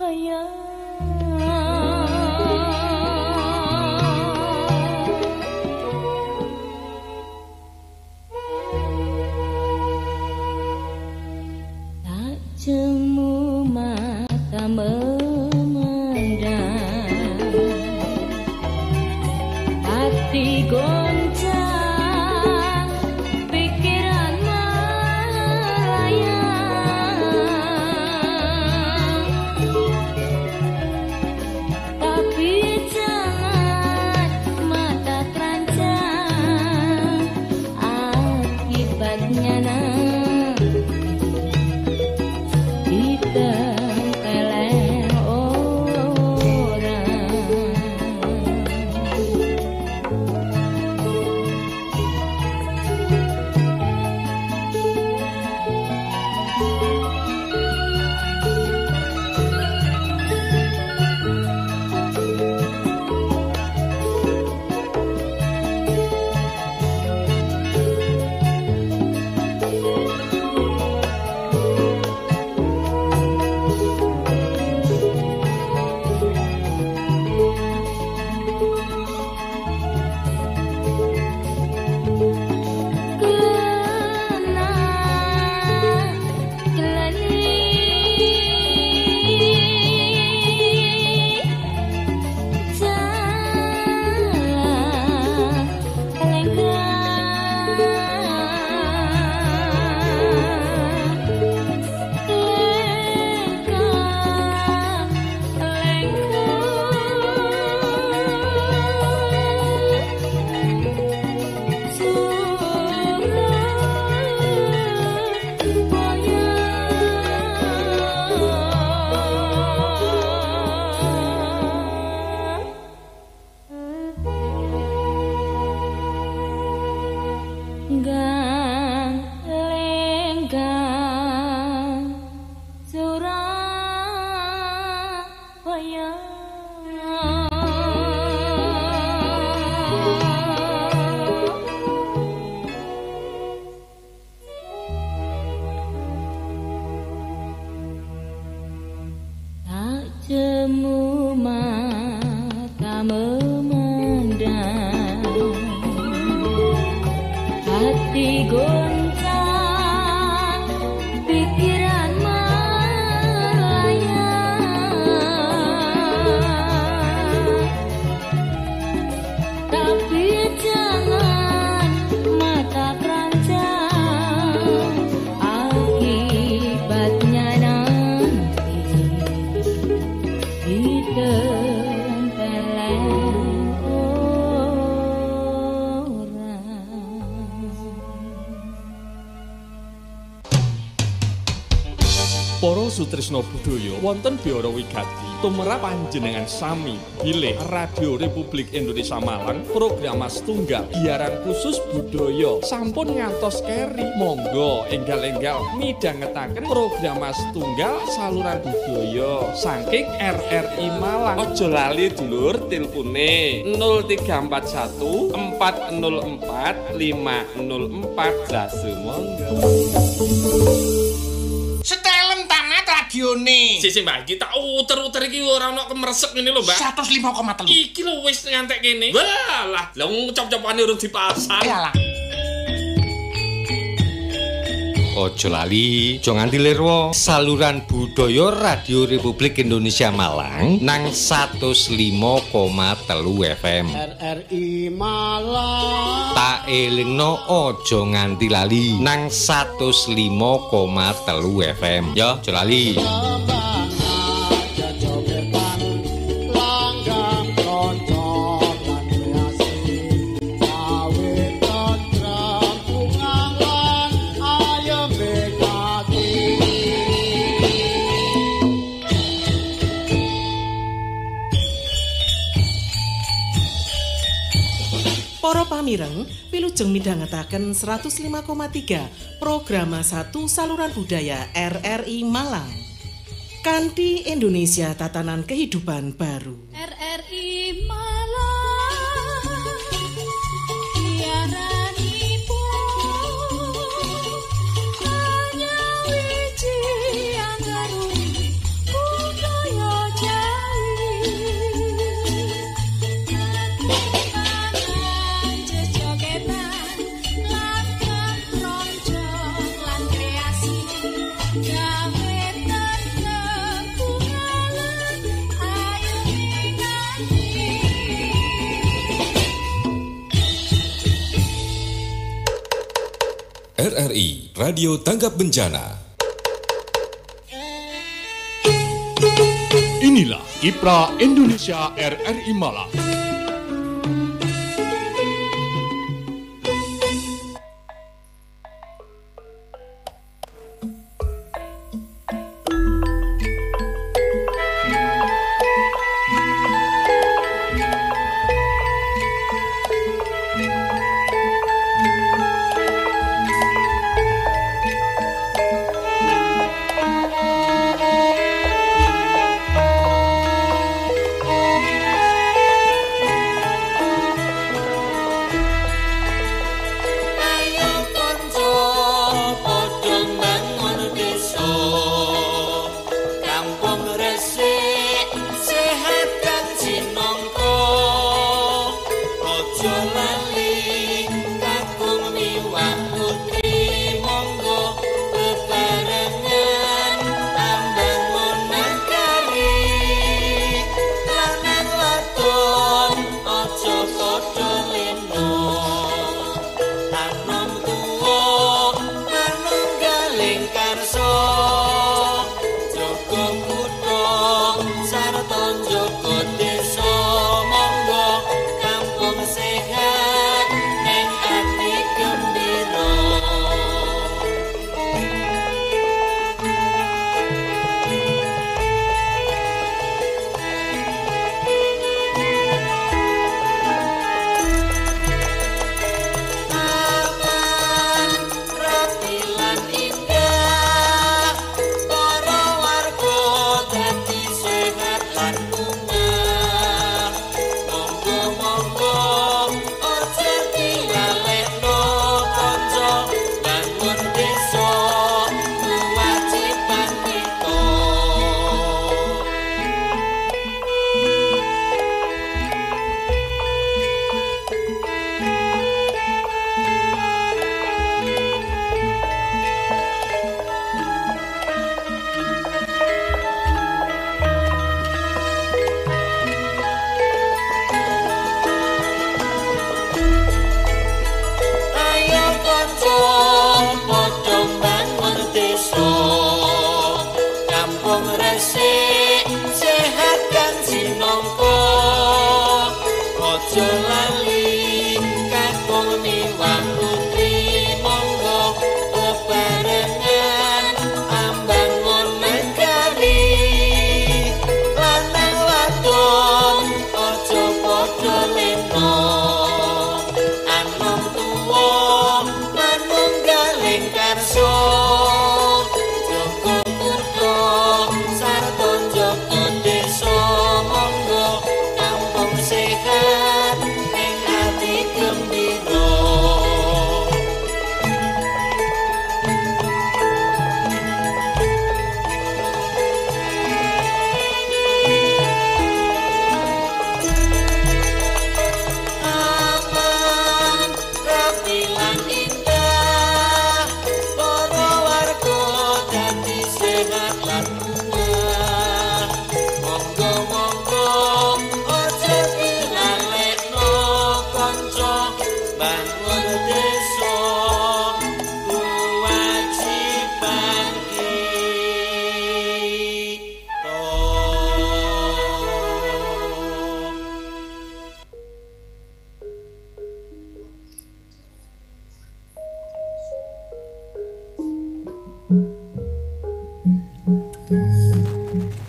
Tak jemu mata memandang, hati goncang, pikiran melayang. Tapi jangan mata terancam, akibatnya ditempeleng orang. Jemu mata memandang, hati goncang, pikiran melayang. Tapi jangan mata terancam, akibatnya ditempeleng orang. Para sutresna budaya wonten biara wigati tumrap panjenengan sami bilih Radio Republik Indonesia Malang program setunggal giaran khusus budaya sampun ngantos keri. Monggo enggal-enggal midhangetaken program setunggal saluran budaya saking RRI Malang. Aja lali dulur tilpune 0341 404 504. Jase monggo. Setelem tamat radione. Sisi Mbak, kita uter-uter iki ora ono kemresek ngene lho, Mbak. 105,3. Iki lho wis ngantek kene. Walah, lha cop-copane urung dipasang. Iyalah. Ojo lali, aja nganti lirwa. Saluran budaya Radio Republik Indonesia Malang nang 105,3 FM. RRI Malang. Tak elingno aja nganti lali nang 105,3 FM. Yo, aja lali. Para pamireng, wilujeng midhangetaken 105,3 program 1 saluran budaya RRI Malang. Kanthi Indonesia Tatanan Kehidupan Baru. RRI Malang, siaranipun hanya wiji anggarung budaya. RRI Radio Tanggap Bencana. Inilah Kiprah Indonesia RRI Malang.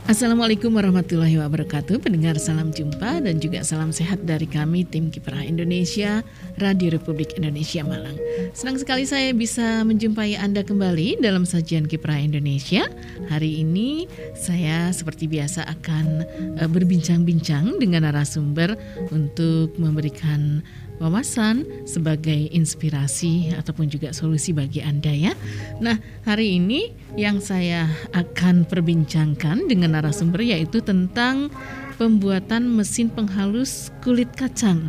Assalamualaikum warahmatullahi wabarakatuh. Pendengar, salam jumpa dan juga salam sehat dari kami tim Kiprah Indonesia Radio Republik Indonesia Malang. Senang sekali saya bisa menjumpai Anda kembali dalam sajian Kiprah Indonesia. Hari ini saya seperti biasa akan berbincang-bincang dengan narasumber untuk memberikan wawasan sebagai inspirasi ataupun juga solusi bagi Anda ya. Nah, hari ini yang saya akan perbincangkan dengan narasumber yaitu tentang pembuatan mesin penghalus kulit kacang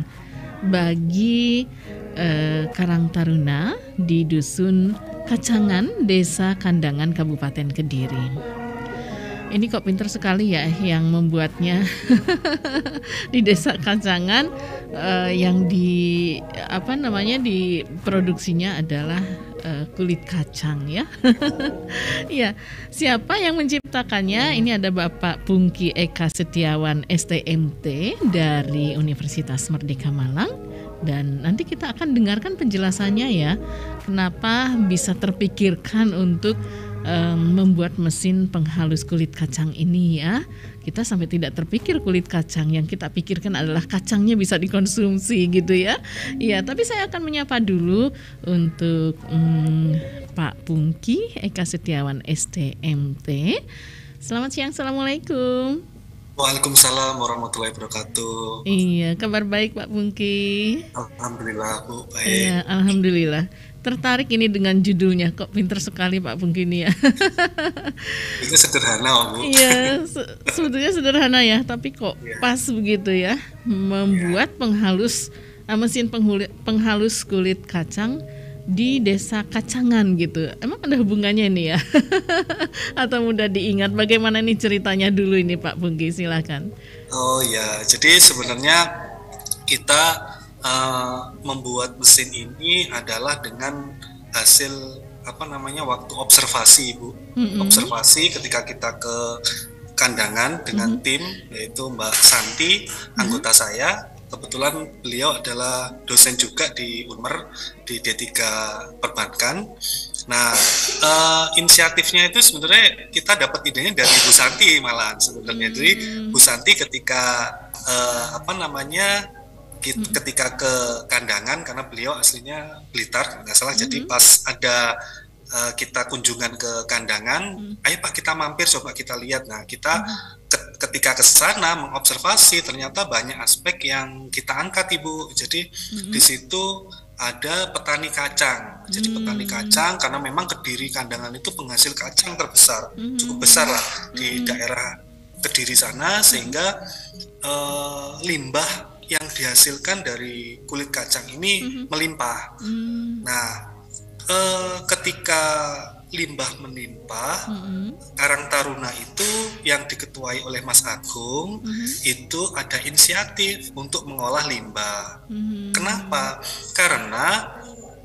bagi Karang Taruna di Dusun Kacangan, Desa Kandangan, Kabupaten Kediri. Ini kok pinter sekali ya yang membuatnya di Desa Kacangan, yang diproduksinya adalah kulit kacang ya. Iya, siapa yang menciptakannya? Ini ada Bapak Pungki Eka Setiawan STMT dari Universitas Merdeka Malang. Dan nanti kita akan dengarkan penjelasannya ya, kenapa bisa terpikirkan untuk membuat mesin penghalus kulit kacang ini ya. Kita sampai tidak terpikir kulit kacang, yang kita pikirkan adalah kacangnya bisa dikonsumsi gitu ya. Iya, tapi saya akan menyapa dulu untuk Pak Pungki Eka Setiawan STMT. Selamat siang, Assalamualaikum. Waalaikumsalam warahmatullahi wabarakatuh. Iya, kabar baik Pak Pungki? Alhamdulillah Bu, baik. Iya, alhamdulillah. Tertarik ini dengan judulnya, kok pinter sekali Pak Pungki ini ya. Itu sederhana Bu. Iya, sebetulnya sederhana ya, tapi kok pas begitu ya, membuat mesin penghalus kulit kacang di desa Kacangan gitu. Emang ada hubungannya ini ya? Atau mudah diingat? Bagaimana nih ceritanya dulu ini Pak Pungki, silakan. Oh ya, jadi sebenarnya kita membuat mesin ini adalah dengan hasil waktu observasi Bu. Observasi ketika kita ke kandangan dengan tim, yaitu Mbak Santi, anggota saya. Kebetulan beliau adalah dosen juga di Unmer di D3 Perbankan. Nah, inisiatifnya itu sebenarnya kita dapat idenya dari Bu Santi malah sebenarnya. Jadi Bu Santi ketika ketika ke kandangan, karena beliau aslinya Blitar nggak salah, jadi pas ada kita kunjungan ke kandangan, ayo Pak kita mampir coba kita lihat. Nah kita ketika ke sana mengobservasi, ternyata banyak aspek yang kita angkat Ibu. Jadi di situ ada petani kacang. Jadi petani kacang, karena memang Kediri Kandangan itu penghasil kacang terbesar, cukup besar lah di daerah Kediri sana, sehingga limbah yang dihasilkan dari kulit kacang ini melimpah. Nah, ketika limbah melimpah, Karang Taruna itu yang diketuai oleh Mas Agung itu ada inisiatif untuk mengolah limbah. Kenapa? Karena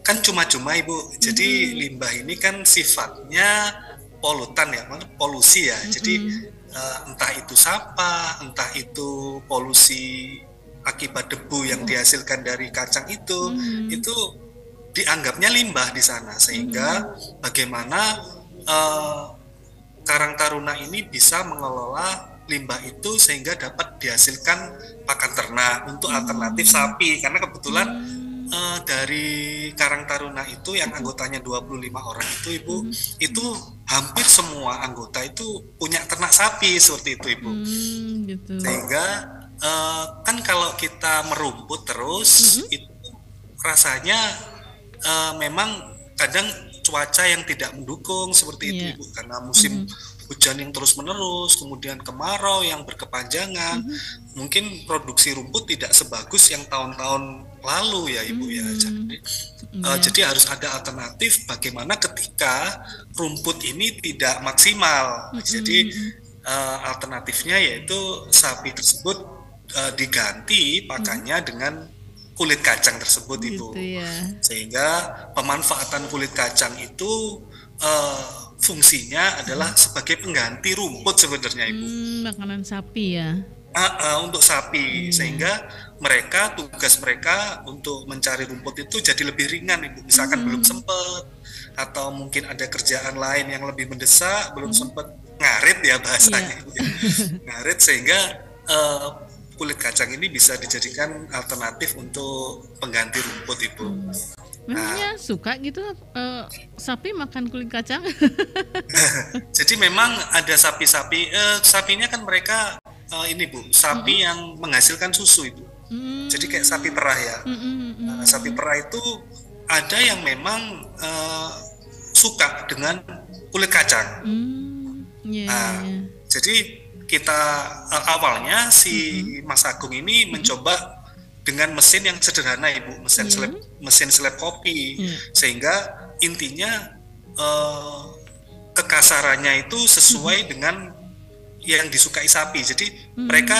kan cuma-cuma Ibu. Jadi limbah ini kan sifatnya polutan ya, polusi ya. Jadi entah itu sampah, entah itu polusi akibat debu yang dihasilkan dari kacang itu dianggapnya limbah di sana, sehingga bagaimana Karang Taruna ini bisa mengelola limbah itu sehingga dapat dihasilkan pakan ternak untuk alternatif sapi, karena kebetulan dari Karang Taruna itu yang anggotanya 25 orang itu Ibu, itu hampir semua anggota itu punya ternak sapi seperti itu Ibu. Gitu. Sehingga kan kalau kita merumput terus itu rasanya memang kadang cuaca yang tidak mendukung seperti itu Ibu, karena musim hujan yang terus menerus, kemudian kemarau yang berkepanjangan, mungkin produksi rumput tidak sebagus yang tahun-tahun lalu ya Ibu ya. Jadi harus ada alternatif bagaimana ketika rumput ini tidak maksimal. Jadi alternatifnya yaitu sapi tersebut diganti pakannya dengan kulit kacang tersebut Ibu. Sehingga pemanfaatan kulit kacang itu fungsinya adalah sebagai pengganti rumput sebenarnya Ibu. Makanan sapi ya. Untuk sapi, sehingga tugas mereka untuk mencari rumput itu jadi lebih ringan Ibu. Misalkan belum sempat, atau mungkin ada kerjaan lain yang lebih mendesak, belum sempat ngarit ya bahasanya, ngarit, sehingga kulit kacang ini bisa dijadikan alternatif untuk pengganti rumput Ibu. Memangnya suka gitu sapi makan kulit kacang? Jadi memang ada sapi-sapi, sapinya kan mereka ini Bu, sapi yang menghasilkan susu Ibu. Jadi kayak sapi perah ya. Sapi perah itu ada yang memang suka dengan kulit kacang. Jadi kita awalnya si Mas Agung ini mencoba dengan mesin yang sederhana Ibu, mesin slab kopi, sehingga intinya kekasarannya itu sesuai dengan yang disukai sapi. Jadi mereka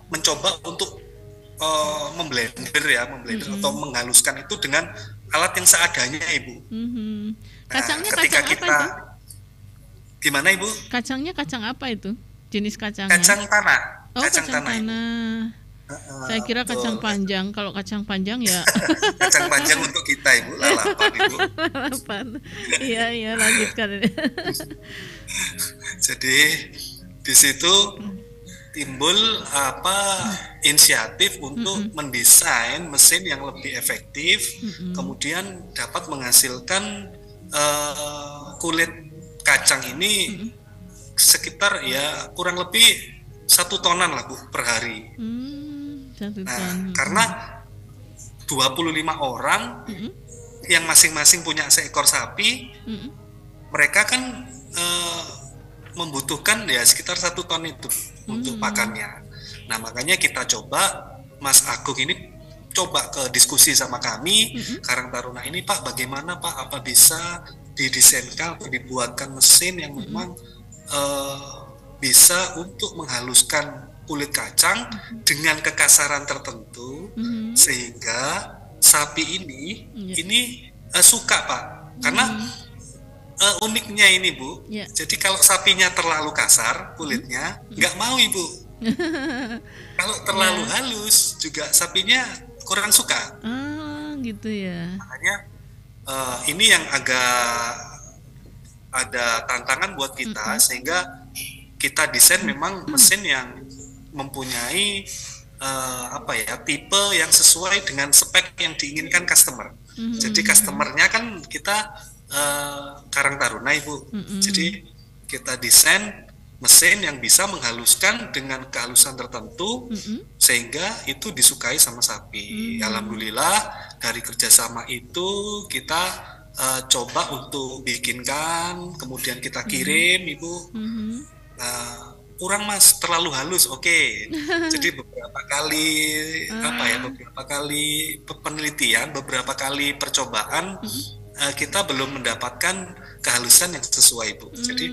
mencoba untuk memblender atau menghaluskan itu dengan alat yang seadanya Ibu. Kacangnya ketika kacang apa kita itu? gimana Ibu? Kacangnya kacang apa itu? Jenis kacangnya? Kacang tanah. Oh, kacang tanah. Saya kira kacang panjang. Kalau kacang panjang ya Kacang panjang untuk kita Ibu, lalapan Ibu. lalapan. Iya, lanjutkan. Jadi di situ timbul inisiatif untuk mendesain mesin yang lebih efektif, kemudian dapat menghasilkan kulit kacang ini sekitar ya kurang lebih 1 tonan lah Bu per hari. 1 ton. Nah, karena 25 orang yang masing-masing punya seekor sapi, mereka kan membutuhkan ya sekitar 1 ton itu untuk pakannya. Nah, makanya kita coba, Mas Agung ini coba ke diskusi sama kami, Karang Taruna ini, Pak, bagaimana Pak, apa bisa didesainkan, dibuatkan mesin yang memang bisa untuk menghaluskan kulit kacang dengan kekasaran tertentu, sehingga sapi ini suka Pak, karena uniknya ini Bu, jadi kalau sapinya terlalu kasar kulitnya nggak mau Ibu, kalau terlalu halus juga sapinya kurang suka. Gitu ya. Makanya ini yang agak ada tantangan buat kita, sehingga kita desain memang mesin yang mempunyai tipe yang sesuai dengan spek yang diinginkan customer. Jadi customernya kan kita Karang Taruna Ibu. Jadi kita desain mesin yang bisa menghaluskan dengan kehalusan tertentu sehingga itu disukai sama sapi. Alhamdulillah dari kerjasama itu kita coba untuk bikinkan, kemudian kita kirim Ibu. Kurang Mas, terlalu halus. Oke. Jadi beberapa kali penelitian, beberapa kali percobaan, kita belum mendapatkan kehalusan yang sesuai Bu. Jadi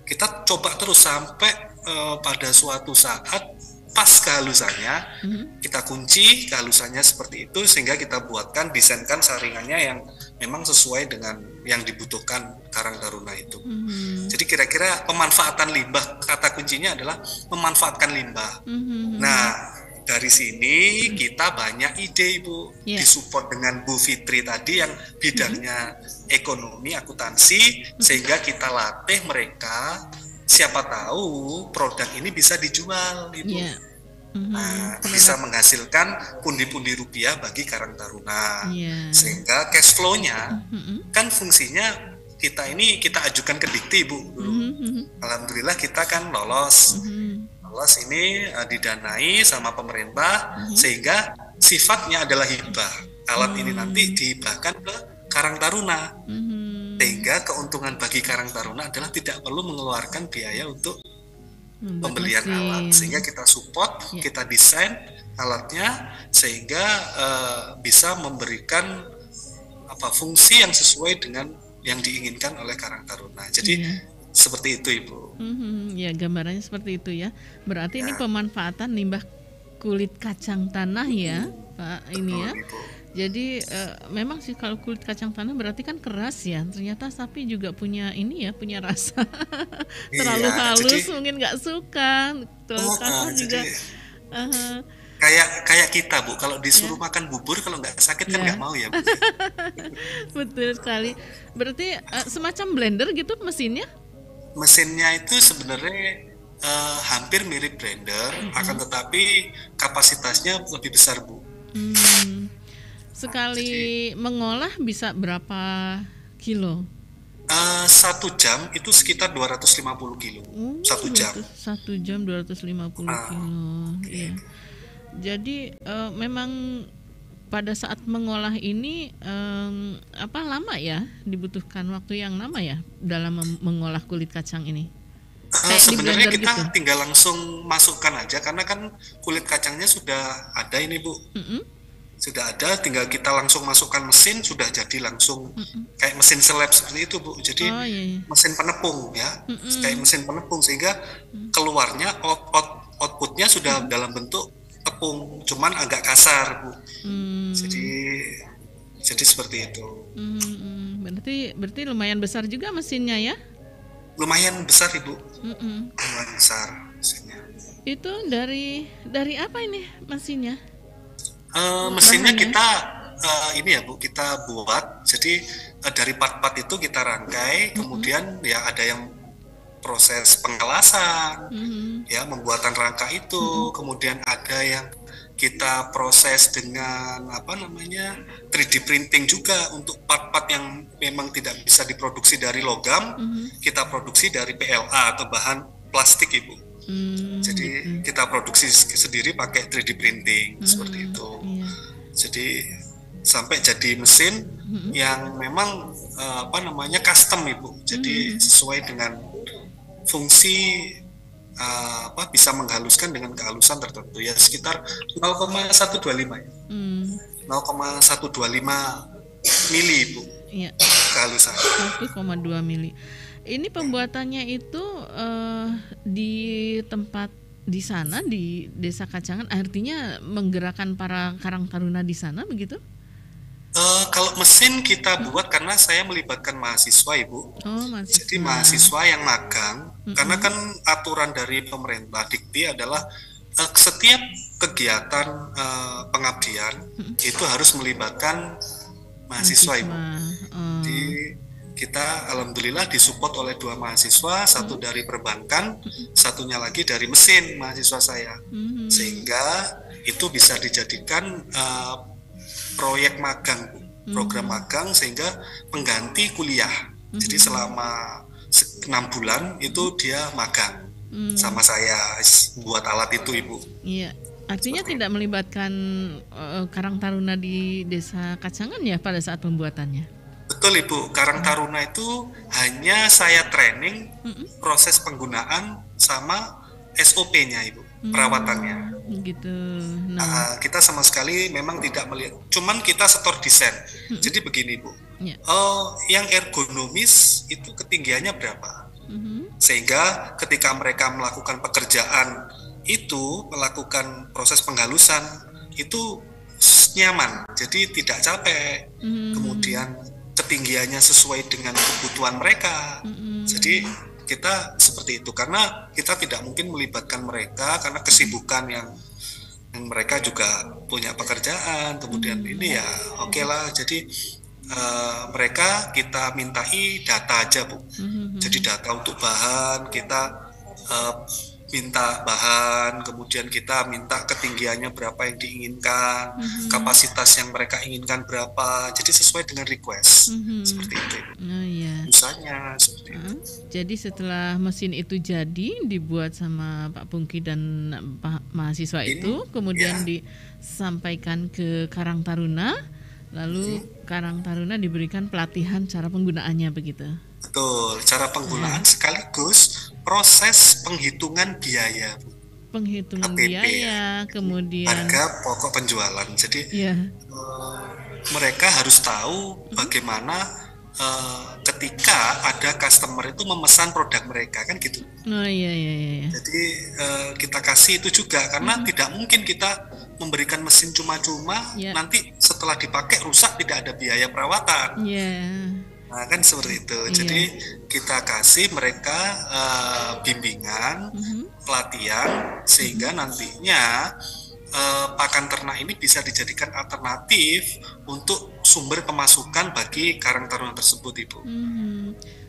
kita coba terus sampai pada suatu saat pas kehalusannya, kita kunci kehalusannya seperti itu, sehingga kita buatkan, desainkan saringannya yang memang sesuai dengan yang dibutuhkan Karang Taruna itu. Jadi kira-kira pemanfaatan limbah, kata kuncinya adalah memanfaatkan limbah. Nah, dari sini kita banyak ide Ibu, disupport dengan Bu Fitri tadi yang bidangnya ekonomi, akuntansi, sehingga kita latih mereka, siapa tahu produk ini bisa dijual Ibu. Bisa menghasilkan pundi-pundi rupiah bagi Karang Taruna, sehingga cash flow-nya kan fungsinya kita ajukan ke Dikti Bu dulu. Alhamdulillah kita kan lolos ini didanai sama pemerintah, sehingga sifatnya adalah hibah. Alat ini nanti dihibahkan ke Karang Taruna, sehingga keuntungan bagi Karang Taruna adalah tidak perlu mengeluarkan biaya untuk pembelian alat, sehingga kita support, kita desain alatnya sehingga bisa memberikan fungsi yang sesuai dengan yang diinginkan oleh Karang Taruna. Jadi seperti itu Ibu. Ya, gambarannya seperti itu ya. Berarti ini pemanfaatan limbah kulit kacang tanah ya, Pak. Ini ya. Ibu. Jadi memang sih kalau kulit kacang tanah berarti kan keras ya. Ternyata sapi juga punya punya rasa. Terlalu halus mungkin nggak suka. Terlalu kasar juga. Kayak kita Bu, kalau disuruh makan bubur kalau nggak sakit kan nggak mau ya Bu. Betul sekali. Berarti semacam blender gitu mesinnya? Mesinnya itu sebenarnya hampir mirip blender, akan tetapi kapasitasnya lebih besar Bu. Sekali mengolah bisa berapa kilo? 1 jam itu sekitar 250 kilo. 1 jam. 1 jam 250 kilo. Iya. Jadi memang pada saat mengolah ini lama ya, dibutuhkan waktu yang lama ya dalam mengolah kulit kacang ini. Sebenarnya kita tinggal langsung masukkan aja, karena kan kulit kacangnya sudah ada ini Bu. Sudah ada, tinggal kita langsung masukkan mesin, sudah jadi langsung kayak mesin seleb seperti itu Bu. Jadi mesin penepung ya, kayak mesin penepung, sehingga keluarnya outputnya sudah dalam bentuk tepung, cuman agak kasar Bu. Jadi seperti itu. berarti lumayan besar juga mesinnya ya? Lumayan besar Ibu. Lumayan besar mesinnya. Itu dari apa ini mesinnya? Mesinnya kita ini ya Bu, kita buat. Jadi dari part-part itu kita rangkai, kemudian ya ada yang proses pengelasan, ya membuatan rangka itu, kemudian ada yang kita proses dengan 3D printing juga untuk part-part yang memang tidak bisa diproduksi dari logam, kita produksi dari PLA atau bahan plastik Ibu. Jadi kita produksi sendiri pakai 3D printing seperti itu. Jadi sampai jadi mesin yang memang custom Ibu. Jadi sesuai dengan fungsi bisa menghaluskan dengan kehalusan tertentu ya sekitar 0,125 ya. 0,125 mili Ibu. Iya. Kehalusan. 1,2 mili. Ini pembuatannya itu di tempat di sana di Desa Kacangan, artinya menggerakkan para karang taruna di sana begitu? Kalau mesin kita buat karena saya melibatkan mahasiswa Ibu. Mahasiswa. Jadi mahasiswa yang magang, karena kan aturan dari pemerintah Dikti adalah setiap kegiatan pengabdian itu harus melibatkan mahasiswa Ibu. Jadi kita alhamdulillah disupport oleh 2 mahasiswa, satu dari perbankan, satunya lagi dari mesin mahasiswa saya, sehingga itu bisa dijadikan proyek magang, program magang sehingga pengganti kuliah. Jadi selama 6 bulan itu dia magang sama saya buat alat itu Ibu. Iya, artinya tidak melibatkan Karang Taruna di Desa Kacangan ya pada saat pembuatannya? Betul Ibu, Karang Taruna itu hanya saya training proses penggunaan sama SOP-nya Ibu, perawatannya. Gitu. Kita sama sekali memang tidak melihat, cuman kita setor desain. Jadi begini Bu, yang ergonomis itu ketinggiannya berapa, sehingga ketika mereka melakukan pekerjaan itu, melakukan proses penghalusan itu nyaman, jadi tidak capek. Kemudian ketinggiannya sesuai dengan kebutuhan mereka. Jadi kita seperti itu, karena kita tidak mungkin melibatkan mereka karena kesibukan yang mereka juga punya pekerjaan, kemudian ini ya oke lah. Jadi mereka kita mintai data aja Bu. Jadi data untuk bahan kita minta bahan, kemudian kita minta ketinggiannya berapa yang diinginkan, kapasitas yang mereka inginkan berapa, jadi sesuai dengan request. Seperti itu. Misalnya seperti itu. Jadi setelah mesin itu jadi dibuat sama Pak Pungki dan Pak mahasiswa itu, kemudian disampaikan ke Karang Taruna, lalu Karang Taruna diberikan pelatihan cara penggunaannya begitu. Betul, cara penggunaan sekaligus proses penghitungan biaya. Penghitungan APP, biaya, kemudian harga pokok penjualan. Jadi mereka harus tahu bagaimana ketika ada customer itu memesan produk mereka, kan gitu. Jadi kita kasih itu juga, karena tidak mungkin kita memberikan mesin cuma-cuma, nanti setelah dipakai rusak tidak ada biaya perawatan. Nah, kan seperti itu. Jadi kita kasih mereka bimbingan, pelatihan, sehingga nantinya pakan ternak ini bisa dijadikan alternatif untuk sumber pemasukan bagi karang taruna tersebut Ibu.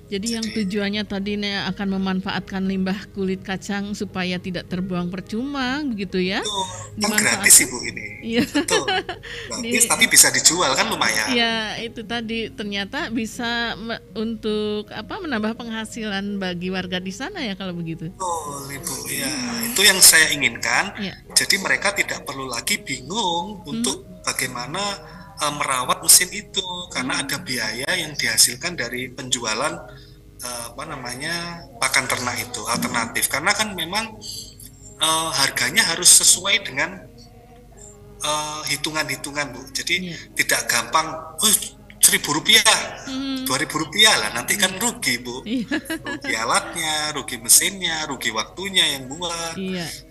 Jadi yang tujuannya tadi akan memanfaatkan limbah kulit kacang supaya tidak terbuang percuma, begitu ya? Gratis Ibu ini. Betul. Gratis tapi bisa dijual, kan lumayan. Ya, itu tadi ternyata bisa untuk menambah penghasilan bagi warga di sana ya kalau begitu. Betul Ibu. Ya, itu yang saya inginkan. Jadi mereka tidak perlu lagi bingung untuk bagaimana merawat mesin itu, karena ada biaya yang dihasilkan dari penjualan pakan ternak itu alternatif, karena kan memang harganya harus sesuai dengan hitungan-hitungan Bu. Jadi tidak gampang Rp1.000, Rp2.000 lah, nanti kan rugi Bu. Rugi alatnya, rugi mesinnya, rugi waktunya yang buat.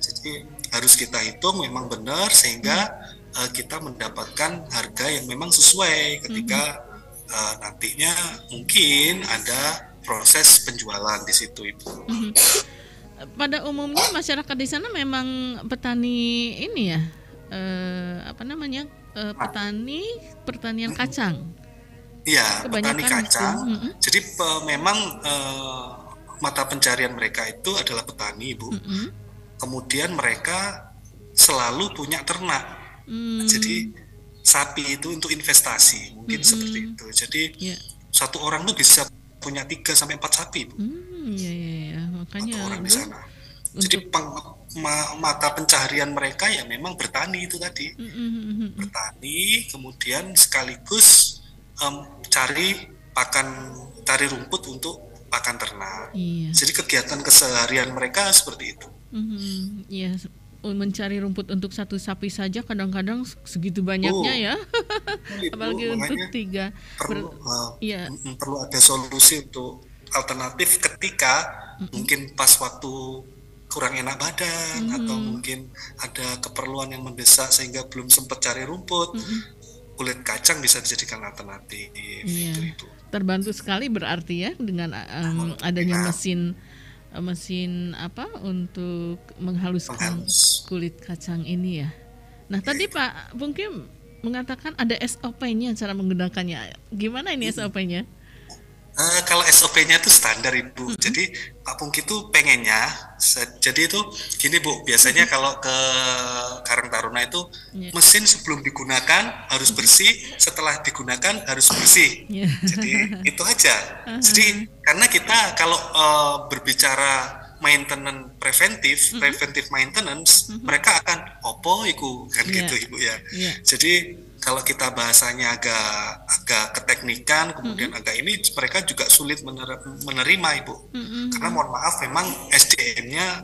Jadi harus kita hitung memang benar, sehingga kita mendapatkan harga yang memang sesuai ketika nantinya mungkin ada proses penjualan di situ, Ibu. Pada umumnya masyarakat di sana memang petani ini ya, petani pertanian kacang. Iya, petani kacang. Jadi memang mata pencarian mereka itu adalah petani, Ibu. Kemudian mereka selalu punya ternak. Jadi sapi itu untuk investasi, mungkin seperti itu. Jadi satu orang tuh bisa punya 3-4 sapi, Bu. Makanya satu orang di sana. Jadi mata pencaharian mereka ya memang bertani itu tadi. Bertani, kemudian sekaligus cari rumput untuk pakan ternak. Jadi kegiatan keseharian mereka seperti itu. Iya, mencari rumput untuk satu sapi saja kadang-kadang segitu banyaknya ya. Apalagi untuk 3. Perlu ada solusi untuk alternatif ketika mungkin pas waktu kurang enak badan atau mungkin ada keperluan yang mendesak sehingga belum sempat cari rumput. Kulit kacang bisa dijadikan alternatif. Itu. Terbantu sekali berarti ya dengan adanya mesin untuk menghaluskan kulit kacang ini ya. Nah, tadi Pak Pungki mengatakan ada SOP-nya cara menggunakannya. Gimana ini SOP-nya? Kalau SOP-nya itu standar, Ibu. Jadi Pak Pungki itu pengennya, jadi itu gini, Bu. Biasanya kalau ke Karang Taruna itu mesin sebelum digunakan harus bersih, setelah digunakan harus bersih. Jadi itu aja. Jadi karena kita kalau berbicara maintenance preventive maintenance, mereka akan opo iku kan gitu, Ibu ya. Jadi kalau kita bahasanya agak keteknikan, kemudian agak ini, mereka juga sulit menerima, Ibu. Karena mohon maaf, memang SDM-nya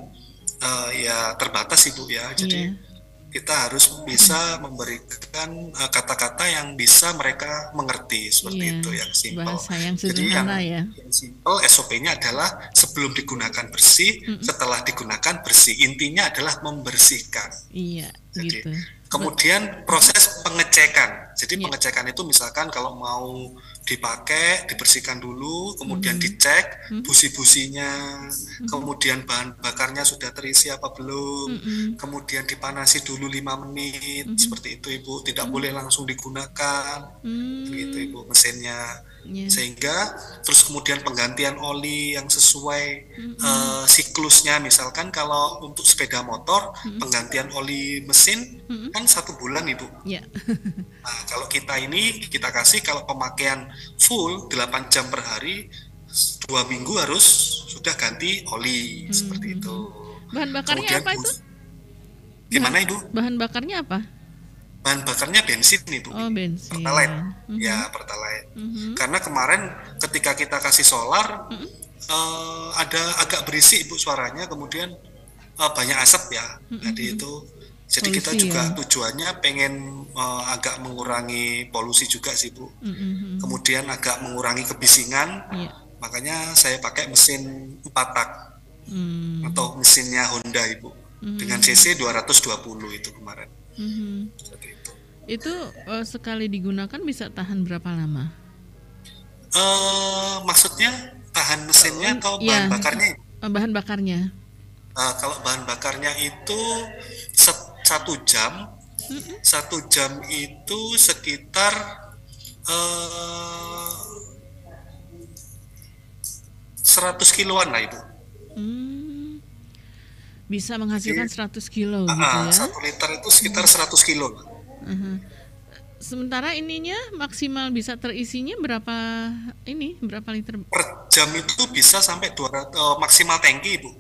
ya terbatas, Ibu ya. Jadi kita harus bisa memberikan kata-kata yang bisa mereka mengerti, seperti itu, yang simpel. Bahasa yang sederhana. Jadi yang simpel SOP-nya adalah sebelum digunakan bersih, setelah digunakan bersih. Intinya adalah membersihkan. Iya, jadi, gitu. Kemudian proses pengecekan. Jadi pengecekan itu misalkan kalau mau dipakai, dibersihkan dulu, kemudian dicek busi-businya, kemudian bahan bakarnya sudah terisi apa belum, kemudian dipanasi dulu 5 menit, seperti itu, Ibu. Tidak boleh langsung digunakan, begitu, Ibu, mesinnya. Sehingga terus kemudian penggantian oli yang sesuai siklusnya. Misalkan kalau untuk sepeda motor penggantian oli mesin kan 1 bulan, Ibu. Nah, kalau kita kasih kalau pemakaian full 8 jam per hari, 2 minggu harus sudah ganti oli, seperti itu. Bahan bakarnya kemudian, apa itu? Gimana, Ibu? Bahan bakarnya apa? Bahan bakarnya bensin, Ibu. Oh, bensin. Pertalite. Ya, Pertalite. Karena kemarin ketika kita kasih solar, ada agak berisik, Ibu, suaranya, kemudian banyak asap ya. Jadi itu, jadi polusi, kita juga tujuannya pengen agak mengurangi polusi juga sih, Bu. Kemudian agak mengurangi kebisingan. Makanya saya pakai mesin 4 tak atau mesinnya Honda, Ibu, dengan cc 220 itu kemarin. Itu sekali digunakan bisa tahan berapa lama? Maksudnya tahan mesinnya atau bahan bakarnya? Bahan bakarnya. Kalau bahan bakarnya itu 1 jam. 1 jam itu sekitar 100 kiloan lah, Ibu. Bisa menghasilkan 100 kilo gitu ya? 1 liter itu sekitar 100 kilo. Sementara ininya maksimal bisa terisinya berapa liter? Per jam itu bisa sampai 200, maksimal tangki, Ibu.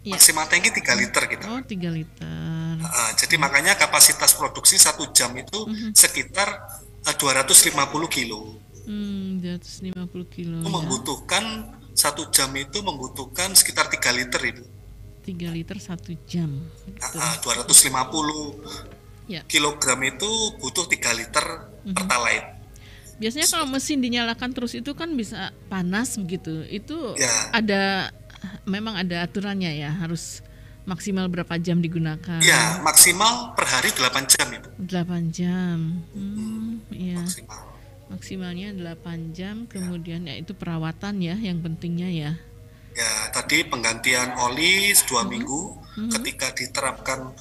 Maksimal tangki 3 liter gitu. Oh, 3 liter. Jadi makanya kapasitas produksi 1 jam itu sekitar 250 kilo. 250 kilo. Itu membutuhkan 1 jam itu membutuhkan sekitar 3 liter, Ibu. 3 liter 1 jam. 250 kilogram itu butuh 3 liter Pertalite. Biasanya kalau mesin dinyalakan terus itu kan bisa panas begitu. Itu memang ada aturannya ya, harus maksimal berapa jam digunakan? Ya, maksimal per hari 8 jam, Ibu. 8 jam. Iya. Maksimalnya 8 jam, kemudian ya itu perawatan ya yang pentingnya ya. Ya, tadi penggantian oli 2 minggu, ketika diterapkan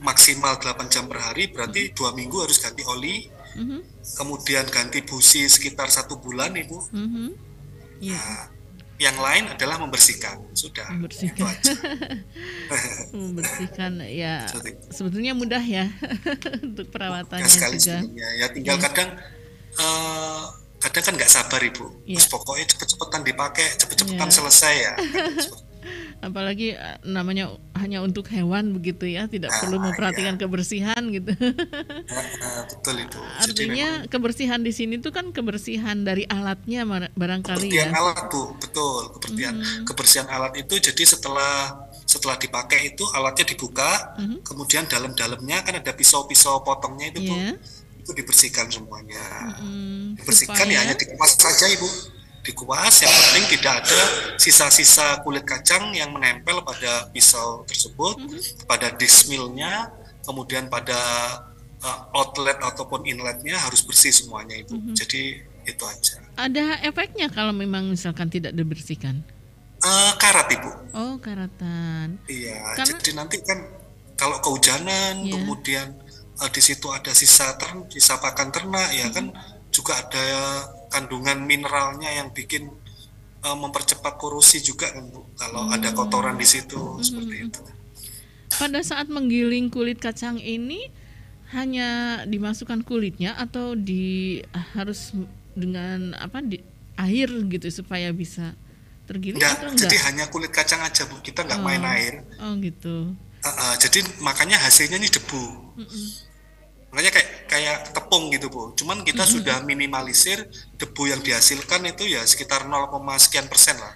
maksimal 8 jam per hari, berarti 2 minggu harus ganti oli, kemudian ganti busi sekitar 1 bulan, Ibu. Nah, yang lain adalah membersihkan, sudah. Membersihkan. Membersihkan ya, sebetulnya mudah ya untuk perawatannya sekali juga. Ya, tinggal kadang kan nggak sabar Ibu, terus pokoknya cepet-cepetan dipakai, cepet-cepetan selesai ya. Apalagi namanya hanya untuk hewan begitu ya, tidak perlu memperhatikan kebersihan gitu. Betul itu. Artinya kebersihan di sini tuh kan kebersihan dari alatnya barangkali ya. Kebersihan alat Bu, betul. Kebersihan alat itu jadi setelah dipakai itu alatnya dibuka, kemudian dalam-dalamnya kan ada pisau-pisau potongnya itu Bu. Itu dibersihkan semuanya. Dibersihkan ya hanya dikupas saja Ibu. Dikupas, yang penting tidak ada sisa-sisa kulit kacang yang menempel pada pisau tersebut, pada disc millnya, kemudian pada outlet ataupun inletnya harus bersih semuanya Ibu. Jadi itu aja. Ada efeknya kalau memang misalkan tidak dibersihkan? Karat Ibu. Oh, karatan. Iya, jadi nanti kan kalau kehujanan, kemudian di situ ada sisa pakan ternak, ya kan juga ada kandungan mineralnya yang bikin mempercepat korosi juga kan Bu, kalau ada kotoran di situ seperti itu. Pada saat menggiling kulit kacang ini hanya dimasukkan kulitnya atau harus dengan di air gitu supaya bisa tergiling atau enggak? Jadi hanya kulit kacang aja Bu, kita nggak main air. Oh gitu. Jadi makanya hasilnya ini debu. Makanya kayak tepung gitu Bu. Cuman kita sudah minimalisir debu yang dihasilkan itu ya sekitar 0, sekian persen lah.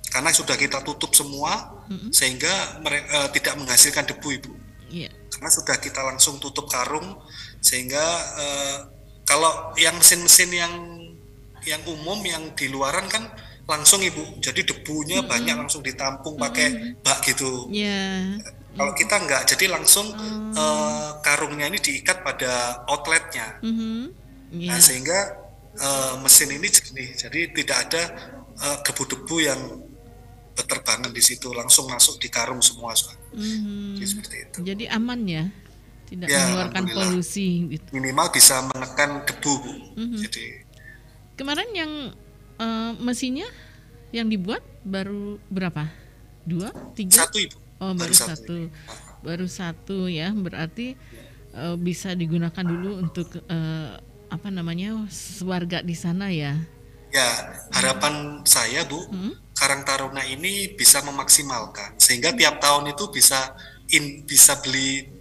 Karena sudah kita tutup semua sehingga tidak menghasilkan debu Ibu. Karena sudah kita langsung tutup karung sehingga kalau yang mesin-mesin yang umum yang di luaran kan langsung Ibu. Jadi debunya banyak langsung ditampung pakai bak gitu. Kalau kita enggak, jadi langsung karungnya ini diikat pada outletnya. Nah, sehingga mesin ini jernih, jadi tidak ada debu-debu yang berterbangan di situ, langsung masuk di karung semua. Jadi seperti itu. Jadi aman ya, tidak mengeluarkan polusi. Gitu. Minimal bisa menekan debu, Bu. Jadi kemarin yang mesinnya yang dibuat baru berapa? 2, 3? 1 Ibu. Oh, baru satu ya, berarti bisa digunakan dulu untuk warga di sana ya. Ya, harapan saya Bu, Karang Taruna ini bisa memaksimalkan sehingga tiap tahun itu bisa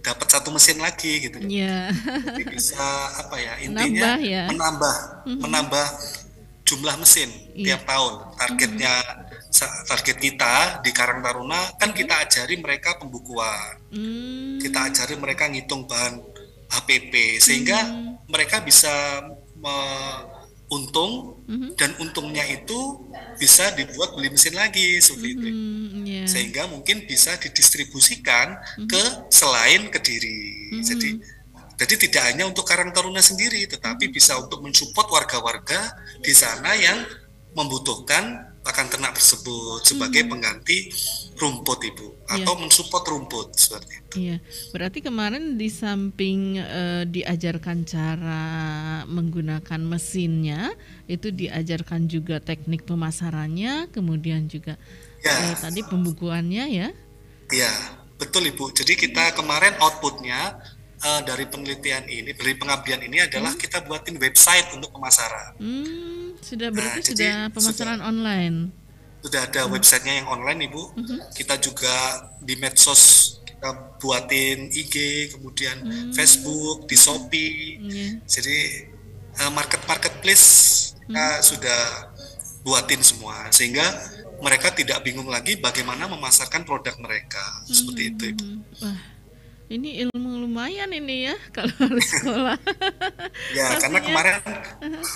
dapat 1 mesin lagi gitu. Jadi bisa intinya menambah jumlah mesin tiap tahun. Target kita di Karang Taruna kan kita ajari mereka pembukuan, kita ajari mereka ngitung bahan HPP sehingga mereka bisa untung dan untungnya itu bisa dibuat beli mesin lagi seperti itu, sehingga mungkin bisa didistribusikan ke selain Kediri. Jadi tidak hanya untuk Karang Taruna sendiri, tetapi bisa untuk mensupport warga-warga di sana yang membutuhkan pakan ternak tersebut sebagai pengganti rumput Ibu, atau mensupport rumput seperti itu. Iya, berarti kemarin di samping diajarkan cara menggunakan mesinnya, itu diajarkan juga teknik pemasarannya, kemudian juga tadi pembukuannya ya? Iya, betul Ibu. Jadi kita kemarin outputnya dari penelitian ini, dari pengabdian ini adalah kita buatin website untuk pemasaran. Sudah pemasaran online. Sudah ada websitenya yang online Ibu. Kita juga di medsos kita buatin IG, kemudian Facebook, di Shopee. Jadi marketplace kita sudah buatin semua sehingga mereka tidak bingung lagi bagaimana memasarkan produk mereka. Seperti itu Ibu. Wah, ini ilmu lumayan ini ya kalau harus sekolah. Ya, karena kemarin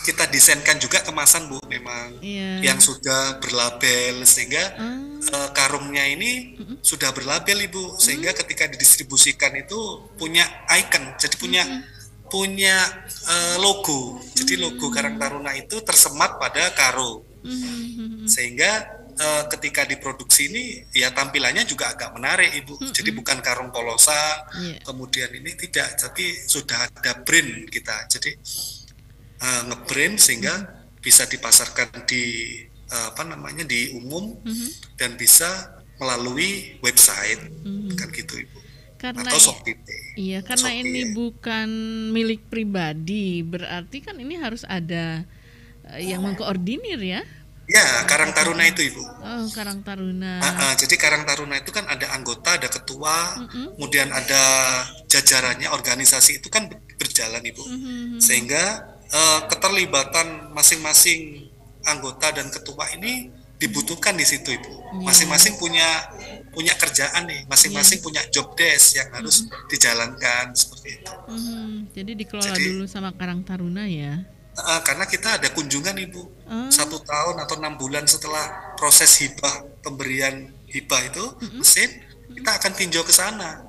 kita desainkan juga kemasan Bu, memang yang sudah berlabel sehingga karungnya ini sudah berlabel Ibu, sehingga ketika didistribusikan itu punya icon, jadi punya punya logo. Jadi logo Karang Taruna itu tersemat pada karo. Sehingga ketika diproduksi ini ya tampilannya juga agak menarik Ibu. Jadi bukan karung polosan, kemudian ini tidak, tapi sudah ada brand kita. Jadi nge-brand sehingga bisa dipasarkan di di umum dan bisa melalui website kan gitu Ibu. Karena atau Shopee. Iya, karena Shopee, ini bukan milik pribadi, berarti kan ini harus ada yang mengkoordinir ya. Ya, Karang Taruna itu Ibu. Oh, Karang Taruna. Jadi Karang Taruna itu kan ada anggota, ada ketua, kemudian ada jajarannya, organisasi itu kan berjalan Ibu. Sehingga keterlibatan masing-masing anggota dan ketua ini dibutuhkan di situ Ibu. Masing-masing punya kerjaan nih, masing-masing punya job desk yang harus dijalankan seperti itu. Jadi dikelola dulu sama Karang Taruna ya. Karena kita ada kunjungan Ibu 1 tahun atau 6 bulan setelah proses hibah, pemberian hibah itu mesin, kita akan tinjau ke sana.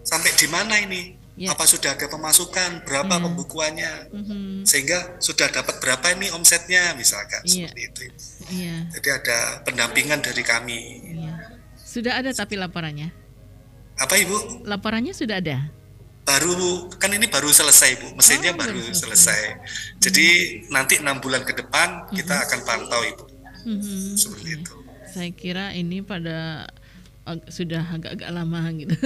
Sampai di mana ini? Apa sudah ada pemasukan? Berapa pembukuannya? Sehingga sudah dapat berapa ini omsetnya misalkan seperti itu. Jadi ada pendampingan dari kami. Sudah ada tapi laporannya? Apa Ibu? Laporannya sudah ada? Kan ini baru selesai Bu, mesinnya baru selesai. Jadi nanti 6 bulan ke depan kita akan pantau Ibu. Seperti itu. Saya kira ini sudah agak-agak lama gitu.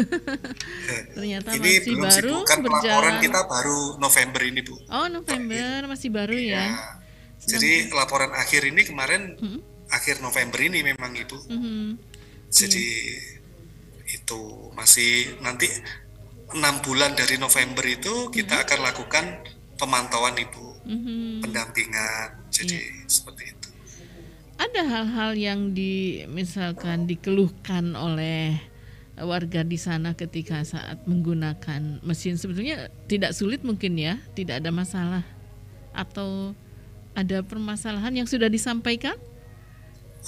Ternyata ini masih belum baru kan berjalan. Laporan kita baru November ini Bu. Oh, November, masih baru ya. Jadi laporan akhir ini kemarin akhir November ini memang Ibu. Jadi itu masih nanti 6 bulan dari November itu kita akan lakukan pemantauan Ibu, pendampingan, jadi seperti itu. Ada hal-hal yang misalkan dikeluhkan oleh warga di sana ketika saat menggunakan mesin, sebetulnya tidak sulit mungkin ya, tidak ada masalah, atau ada permasalahan yang sudah disampaikan?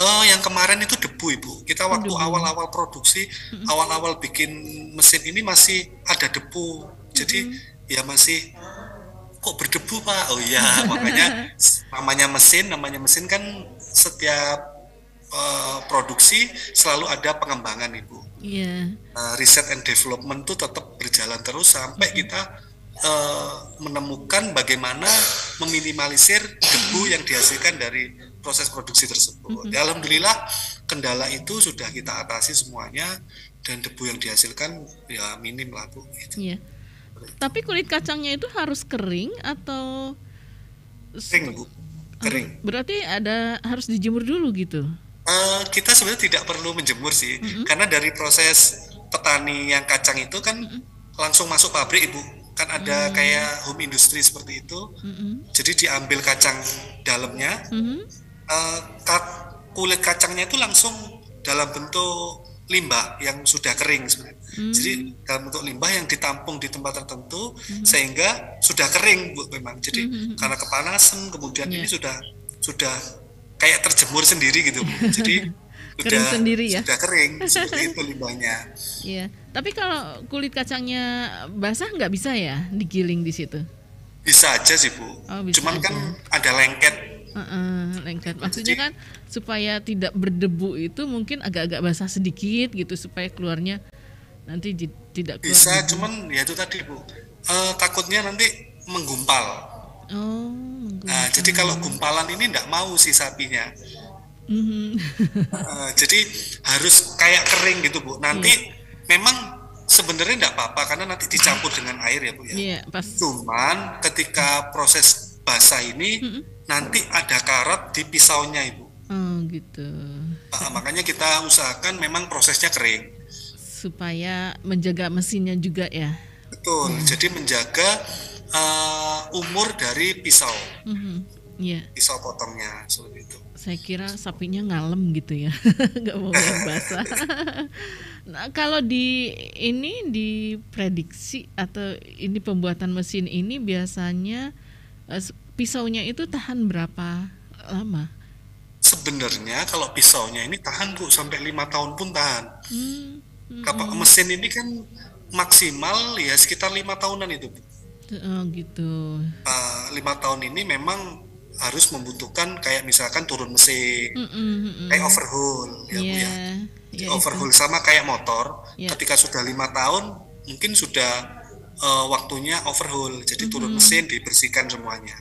Oh, yang kemarin itu debu Ibu. Kita waktu awal-awal produksi, awal-awal bikin mesin ini masih ada debu. Jadi ya masih kok berdebu Pak. Oh iya, makanya namanya mesin kan setiap produksi selalu ada pengembangan Ibu. Riset and development itu tetap berjalan terus sampai kita menemukan bagaimana meminimalisir debu yang dihasilkan dari proses produksi tersebut. Ya, alhamdulillah kendala itu sudah kita atasi semuanya dan debu yang dihasilkan ya minim lah Bu. Gitu. Tapi kulit kacangnya itu harus kering atau kering Bu? Kering. Berarti harus dijemur dulu gitu? Kita sebenarnya tidak perlu menjemur sih, karena dari proses petani yang kacang itu kan langsung masuk pabrik Ibu. Kan ada kayak home industry seperti itu. Jadi diambil kacang dalamnya, kulit kacangnya itu langsung dalam bentuk limbah yang sudah kering sebenarnya. Jadi dalam bentuk limbah yang ditampung di tempat tertentu sehingga sudah kering Bu memang. Jadi karena kepanasan kemudian ini sudah kayak terjemur sendiri gitu Bu. Jadi kering sendiri ya? Sudah kering seperti itu limbahnya. Iya. Tapi kalau kulit kacangnya basah nggak bisa ya digiling di situ? Bisa aja sih Bu. Cuman kan ada lengket. Lengket. Maksudnya kan supaya tidak berdebu itu mungkin agak-agak basah sedikit gitu supaya keluarnya nanti tidak keluar. Bisa, debu. cuman ya itu tadi Bu. Takutnya nanti menggumpal. Nah, jadi kalau gumpalan ini enggak mau si sapinya. Jadi harus kayak kering gitu Bu. Nanti memang sebenarnya enggak apa-apa karena nanti dicampur dengan air ya Bu ya. Cuman ketika proses basah ini nanti ada karat di pisaunya Ibu. Gitu. Makanya kita usahakan memang prosesnya kering. Supaya menjaga mesinnya juga ya. Betul. Jadi menjaga umur dari pisau. Pisau potongnya seperti itu. Saya kira sapinya ngalem gitu ya, nggak mau yang basah. Nah, kalau diprediksi atau ini pembuatan mesin ini biasanya pisaunya itu tahan berapa lama? Sebenarnya kalau pisaunya ini tahan Bu sampai 5 tahun pun tahan. Mesin ini kan maksimal ya sekitar 5 tahunan itu Bu. Oh gitu. 5 tahun ini memang harus membutuhkan kayak misalkan turun mesin, kayak overhaul ya Bu ya. Overhaul sama kayak motor, ketika sudah 5 tahun mungkin sudah waktunya overhaul, jadi turun mesin dibersihkan semuanya.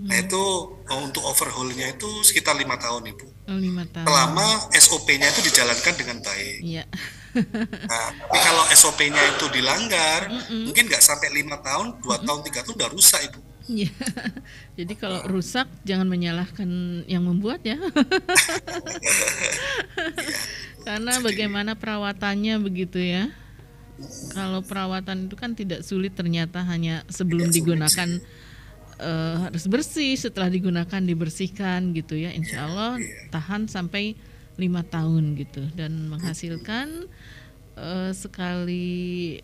Nah itu untuk overhaulnya itu sekitar 5 tahun Ibu. 5 tahun. Selama SOP-nya itu dijalankan dengan baik. Iya. Nah, tapi kalau SOP-nya itu dilanggar, mungkin nggak sampai 5 tahun, 2 tahun, 3 tahun udah rusak Ibu. Iya. Jadi kalau rusak jangan menyalahkan yang membuat ya. Karena bagaimana perawatannya begitu ya. Kalau perawatan itu kan tidak sulit, ternyata hanya sebelum digunakan harus bersih, setelah digunakan dibersihkan gitu ya. Insya Allah tahan sampai 5 tahun gitu dan menghasilkan sekali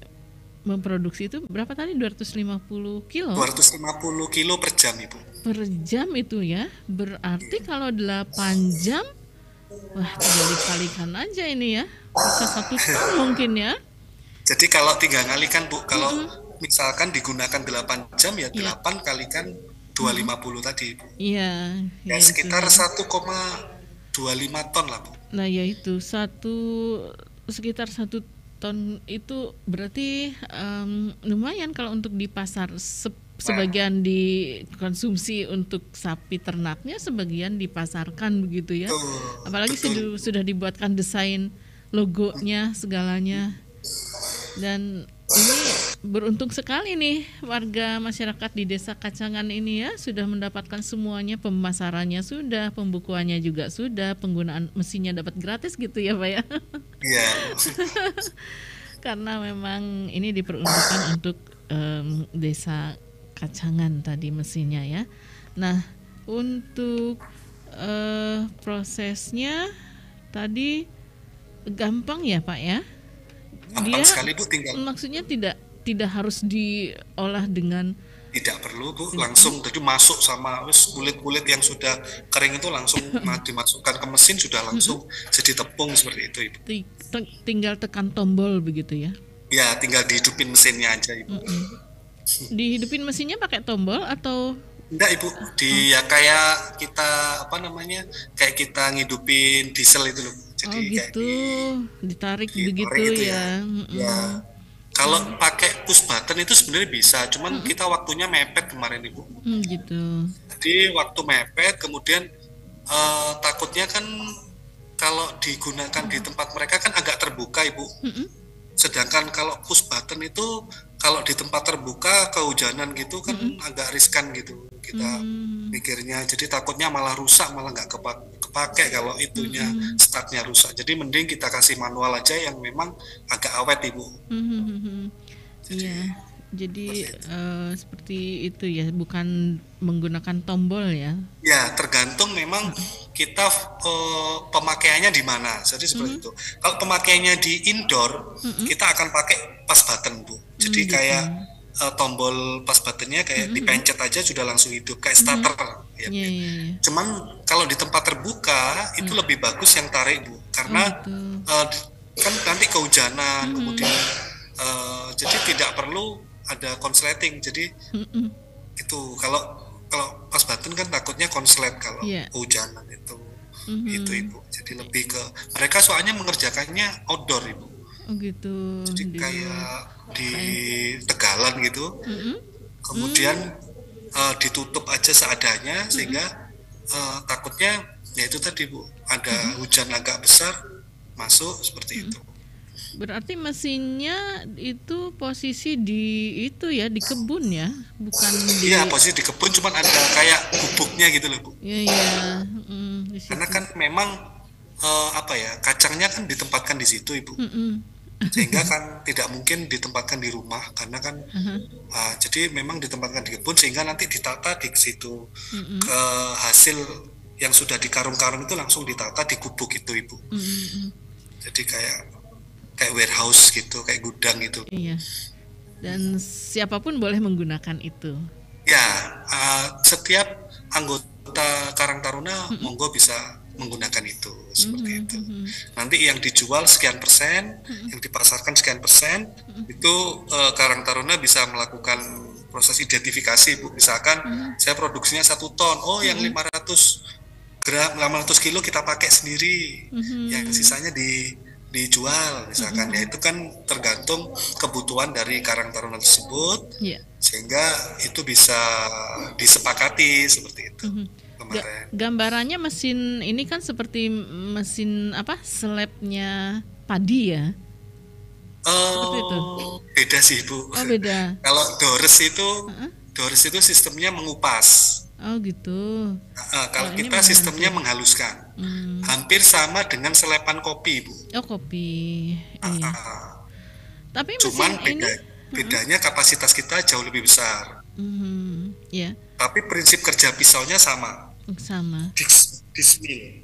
memproduksi itu berapa tadi, 250 kilo? 250 kilo per jam Ibu. Per jam itu ya, berarti kalau 8 jam, wah tinggal dikalikan aja ini ya, bisa 1 ton mungkin ya. Jadi kalau 3 kalikan Bu, kalau misalkan digunakan 8 jam ya 8 kalikan 250 tadi Bu. Iya. Ya sekitar 1,25 ton lah Bu. Nah ya itu sekitar 1 ton itu berarti lumayan kalau untuk di pasar. Sebagian dikonsumsi untuk sapi ternaknya, sebagian dipasarkan begitu ya. Apalagi sudah dibuatkan desain logonya segalanya. Dan ini beruntung sekali nih warga masyarakat di Desa Kacangan ini ya, sudah mendapatkan semuanya, pemasarannya sudah, pembukuannya juga sudah, penggunaan mesinnya dapat gratis gitu ya Pak ya. Iya. Karena memang ini diperuntukkan untuk Desa Kacangan tadi mesinnya ya. Nah untuk prosesnya tadi gampang ya Pak ya. Gampang sekali Bu, tinggal. Maksudnya tidak harus diolah dengan. Tidak perlu Bu, langsung jadi masuk sama kulit-kulit yang sudah kering itu langsung dimasukkan ke mesin, sudah langsung jadi tepung seperti itu Ibu. Tinggal tekan tombol begitu ya? Ya, tinggal dihidupin mesinnya aja Ibu. Dihidupin mesinnya pakai tombol atau? Enggak Ibu, ya kayak kita kayak kita ngidupin diesel itu loh. Jadi gitu, ditarik begitu ya. Ya. Kalau pakai push button itu sebenarnya bisa, cuman kita waktunya mepet kemarin Ibu. Gitu. Jadi waktu mepet, kemudian takutnya kan kalau digunakan di tempat mereka kan agak terbuka Ibu. Sedangkan kalau push button itu kalau di tempat terbuka kehujanan gitu kan agak riskan gitu kita mikirnya. Jadi takutnya malah rusak, malah nggak kepake kalau itunya startnya rusak. Jadi mending kita kasih manual aja yang memang agak awet Ibu. Iya. Jadi seperti itu ya, bukan menggunakan tombol ya? Ya, tergantung memang kita pemakaiannya di mana. Jadi seperti itu. Kalau pemakaiannya di indoor, kita akan pakai push button Bu. Jadi kayak tombol push buttonnya kayak dipencet aja sudah langsung hidup, kayak starter. Cuman kalau di tempat terbuka itu lebih bagus yang tarik Bu, karena kan nanti kehujanan, kemudian jadi tidak perlu ada konsleting. Jadi itu kalau push button kan takutnya konslet kalau hujanan itu Ibu. Jadi lebih ke mereka soalnya mengerjakannya outdoor Ibu. Oh gitu. Jadi kayak di tegalan gitu. Kemudian ditutup aja seadanya sehingga takutnya ya itu tadi Bu, ada hujan agak besar masuk seperti itu. Berarti mesinnya itu posisi di itu ya, di kebun ya, bukan di. Iya, posisi di kebun, cuman ada kayak gubuknya gitu loh Bu. Iya. Karena kan memang kacangnya kan ditempatkan di situ Ibu. Sehingga kan tidak mungkin ditempatkan di rumah karena kan jadi memang ditempatkan di kebun sehingga nanti ditata di situ. Ke hasil yang sudah di karung-karung itu langsung ditata di gubuk itu Ibu. Jadi kayak warehouse gitu, kayak gudang gitu. Iya. Dan siapapun boleh menggunakan itu. Ya, setiap anggota Karang Taruna monggo bisa menggunakan itu seperti itu. Nanti yang dijual sekian persen, yang dipasarkan sekian persen, itu Karang Taruna bisa melakukan proses identifikasi Bu. Misalkan saya produksinya 1 ton, yang 500 gram, 500 kilo kita pakai sendiri, yang sisanya dijual misalkan. Ya itu kan tergantung kebutuhan dari Karang Taruna tersebut, sehingga itu bisa disepakati seperti itu. Gambarannya mesin ini kan seperti mesin selebnya padi ya? Seperti itu. Beda sih Bu. Beda. Kalau Dores itu sistemnya mengupas. Oh gitu. Kalau kita sistemnya menghaluskan. Hampir sama dengan selepan kopi Bu. Oh kopi. Iya. Tapi cuman mesin bedanya kapasitas kita jauh lebih besar. Ya. Tapi prinsip kerja pisaunya sama. Sama. Dismill.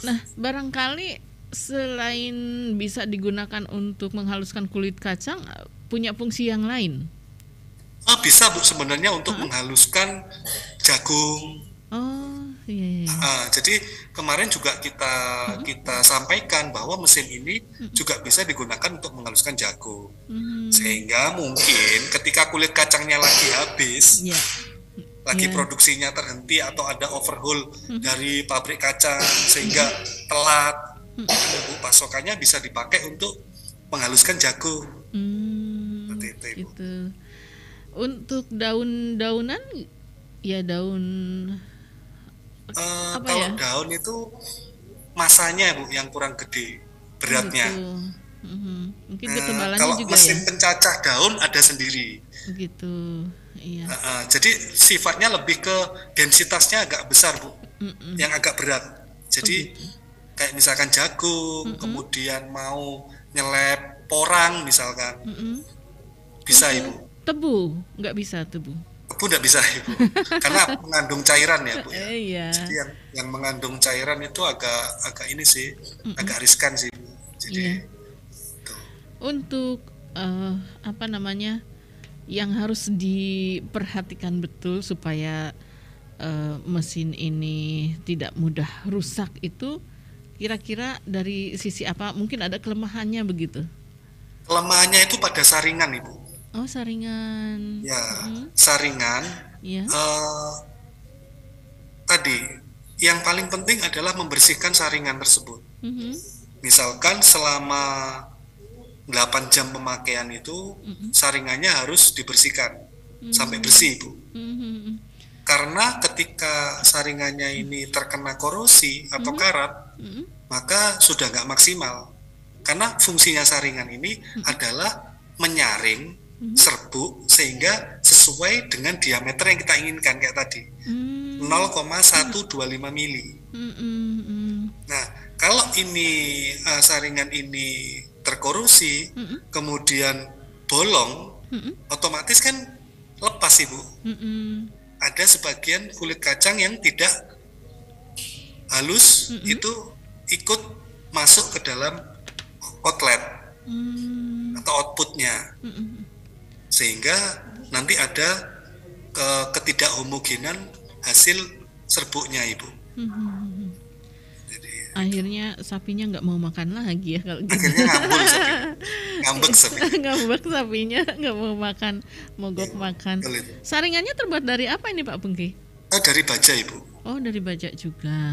Nah, barangkali selain bisa digunakan untuk menghaluskan kulit kacang, punya fungsi yang lain? Bisa Bu, sebenarnya untuk menghaluskan jagung. Iya. Jadi kemarin juga kita sampaikan bahwa mesin ini juga bisa digunakan untuk menghaluskan jagung. Sehingga mungkin ketika kulit kacangnya lagi habis, lagi produksinya terhenti atau ada overhaul dari pabrik kacang sehingga telat, pasokannya bisa dipakai untuk menghaluskan jagung. Seperti itu, Ibu. Gitu. Untuk daun-daunan, ya daun kalau daun itu masanya Bu yang kurang gede beratnya. Mungkin ketebalannya kalau juga mesin pencacah daun ada sendiri. Begitu. Iya. Jadi sifatnya lebih ke densitasnya agak besar Bu, yang agak berat. Jadi kayak misalkan jagung, kemudian mau nyelep porang misalkan, bisa Ibu. Tebu nggak bisa tebu. Tebu nggak bisa Ibu, karena mengandung cairan ya Bu. Iya. Jadi yang mengandung cairan itu agak ini sih, agak riskan sih Bu. Jadi untuk yang harus diperhatikan betul supaya mesin ini tidak mudah rusak itu kira-kira dari sisi apa? Mungkin ada kelemahannya begitu? Kelemahannya itu pada saringan Ibu. Oh saringan. Ya, saringan. Ya. Tadi yang paling penting adalah membersihkan saringan tersebut. Misalkan selama 8 jam pemakaian itu saringannya harus dibersihkan sampai bersih Bu. Karena ketika saringannya ini terkena korosi atau karat, maka sudah nggak maksimal. Karena fungsinya saringan ini adalah menyaring serbuk sehingga sesuai dengan diameter yang kita inginkan kayak tadi, 0,125 mili. Nah, kalau ini saringan ini terkorosi, kemudian bolong, otomatis kan lepas Ibu. Ada sebagian kulit kacang yang tidak halus, itu ikut masuk ke dalam outlet atau outputnya, sehingga nanti ada ketidakhomogenan hasil serbuknya Ibu. Akhirnya sapinya nggak mau makan lagi ya kalau gitu. Akhirnya ngambek sapinya. Ngambek sapinya nggak mau makan, mogok makan. Saringannya terbuat dari apa ini Pak Pengki? Dari baja Ibu. Oh dari baja juga.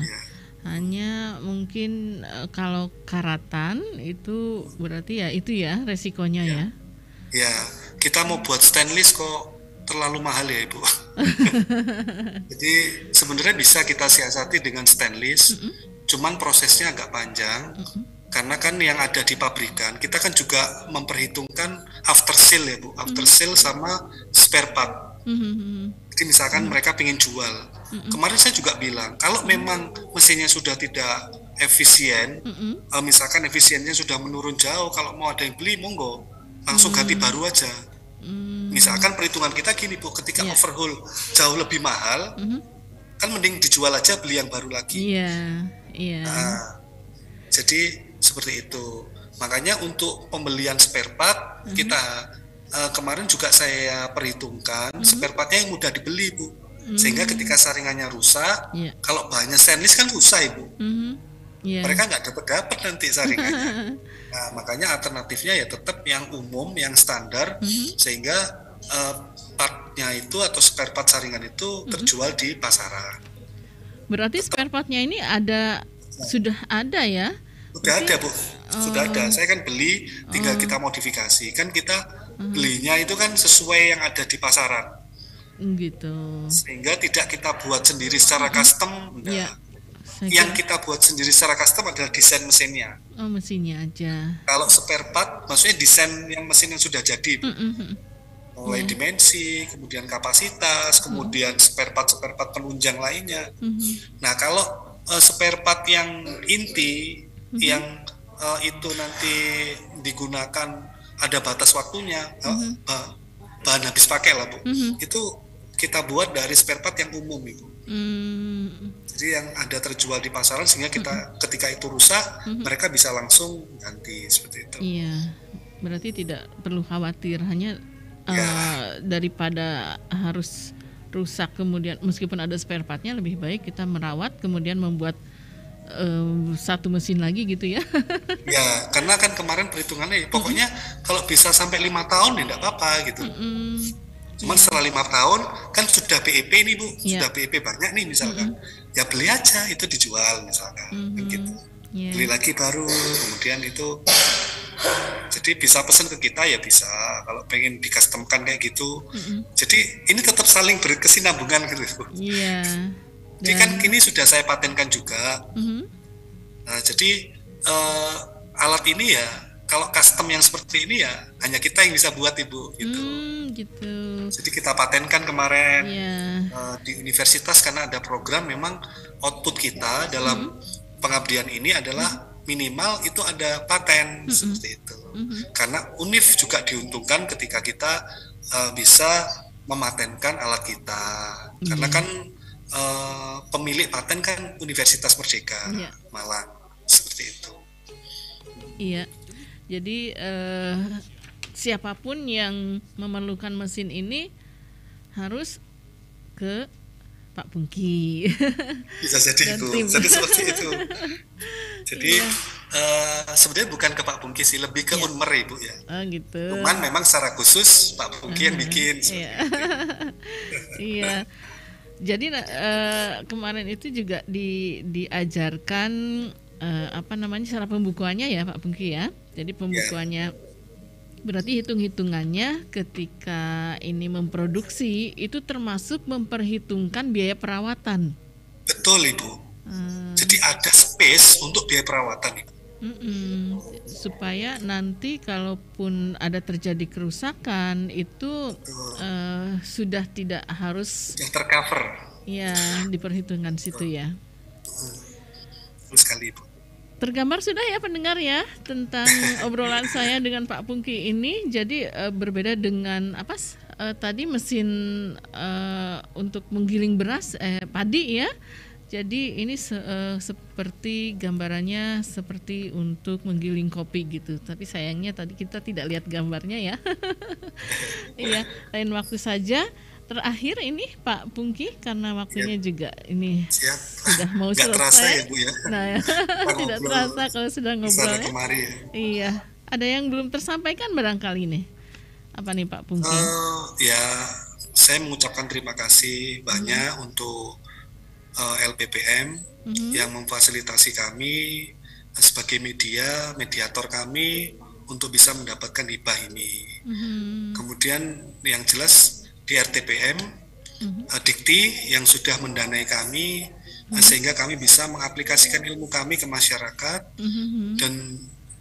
Hanya mungkin kalau karatan itu berarti ya itu ya resikonya ya. Ya kita mau buat stainless kok terlalu mahal ya Ibu. Jadi sebenarnya bisa kita siasati dengan stainless. Cuman prosesnya agak panjang, karena kan yang ada di pabrikan kita kan juga memperhitungkan after sale ya Bu, after sale sama spare part. Jadi misalkan mereka pengen jual, kemarin saya juga bilang kalau memang mesinnya sudah tidak efisien, misalkan efisiennya sudah menurun jauh, kalau mau ada yang beli monggo langsung ganti baru aja. Misalkan perhitungan kita gini Bu, ketika overhaul jauh lebih mahal, kan mending dijual aja, beli yang baru lagi. Nah, jadi seperti itu. Makanya untuk pembelian spare part kita kemarin juga saya perhitungkan spare partnya yang mudah dibeli Bu. Sehingga ketika saringannya rusak, kalau bahannya stainless kan susah Ibu. Mereka nggak dapat nanti saringannya. Nah, makanya alternatifnya ya tetap yang umum, yang standar, sehingga part partnya itu atau spare part saringan itu terjual di pasaran. Berarti spare partnya ini sudah ada ya? Sudah ada, Bu. Sudah ada. Saya kan beli, tinggal kita modifikasi. Kan kita belinya itu kan sesuai yang ada di pasaran. Gitu. Sehingga tidak kita buat sendiri secara custom. Ya. Yang kita buat sendiri secara custom adalah desain mesinnya. Oh, mesinnya aja. Kalau spare part, maksudnya desain yang mesin yang sudah jadi. Mulai dimensi, kemudian kapasitas, kemudian spare part penunjang lainnya. Nah, kalau spare part yang inti, yang itu nanti digunakan ada batas waktunya, bahan habis pakai lah, Bu. Itu kita buat dari spare part yang umum, Ibu. Jadi yang ada terjual di pasaran, sehingga kita ketika itu rusak, mereka bisa langsung ganti seperti itu. Iya, berarti tidak perlu khawatir, hanya daripada harus rusak kemudian meskipun ada spare partnya, lebih baik kita merawat kemudian membuat satu mesin lagi gitu ya. Ya, karena kan kemarin perhitungannya pokoknya kalau bisa sampai 5 tahun ya enggak apa-apa gitu. Cuman setelah 5 tahun kan sudah BEP nih, Bu, sudah BEP banyak nih misalkan, ya beli aja itu dijual misalkan, gitu. Beli lagi baru, kemudian itu, jadi bisa pesan ke kita ya bisa, kalau pengen di-customkan kayak gitu. Jadi ini tetap saling berkesinambungan gitu, Bu. Iya. Jadi kan ini sudah saya patenkan juga. Nah, jadi alat ini ya, kalau custom yang seperti ini ya hanya kita yang bisa buat, Ibu, gitu. Gitu. Jadi kita patenkan kemarin di universitas, karena ada program memang output kita dalam pengabdian ini adalah minimal itu ada paten seperti itu. Karena UNIF juga diuntungkan ketika kita bisa mematenkan alat kita. Karena kan pemilik paten kan Universitas Merdeka Malang, seperti itu. Iya. Jadi siapapun yang memerlukan mesin ini harus ke Pak Pungki. Bisa jadi itu. Jadi seperti itu. Jadi sebenarnya bukan ke Pak Pungki sih, lebih ke Unmer, Ibu ya. Gitu. Cuman memang secara khusus Pak Pungki yang bikin. Iya. Jadi kemarin itu juga diajarkan cara pembukuannya ya Pak Pungki ya. Jadi pembukuannya berarti hitung-hitungannya ketika ini memproduksi itu termasuk memperhitungkan biaya perawatan. Betul, Ibu. Jadi ada space untuk biaya perawatan, Ibu. Supaya nanti kalaupun ada terjadi kerusakan itu sudah tidak harus tercover. Ya, diperhitungkan situ ya. Betul sekali, Ibu. Tergambar sudah ya pendengar ya tentang obrolan saya dengan Pak Pungki ini. Jadi berbeda dengan tadi mesin untuk menggiling beras padi ya. Jadi ini seperti gambarannya seperti untuk menggiling kopi gitu. Tapi sayangnya tadi kita tidak lihat gambarnya ya. Iya, lain waktu saja. Terakhir ini Pak Pungki, karena waktunya juga ini sudah mau selesai. Terasa ya, Bu ya. Nah, tidak terasa kalau sudah ngobrol ya. Iya. Ada yang belum tersampaikan barangkali nih. Apa nih Pak Pungki? Ya, saya mengucapkan terima kasih banyak untuk LPPM yang memfasilitasi kami sebagai mediator kami untuk bisa mendapatkan hibah ini. Kemudian yang jelas di RTPM, Dikti yang sudah mendanai kami sehingga kami bisa mengaplikasikan ilmu kami ke masyarakat dan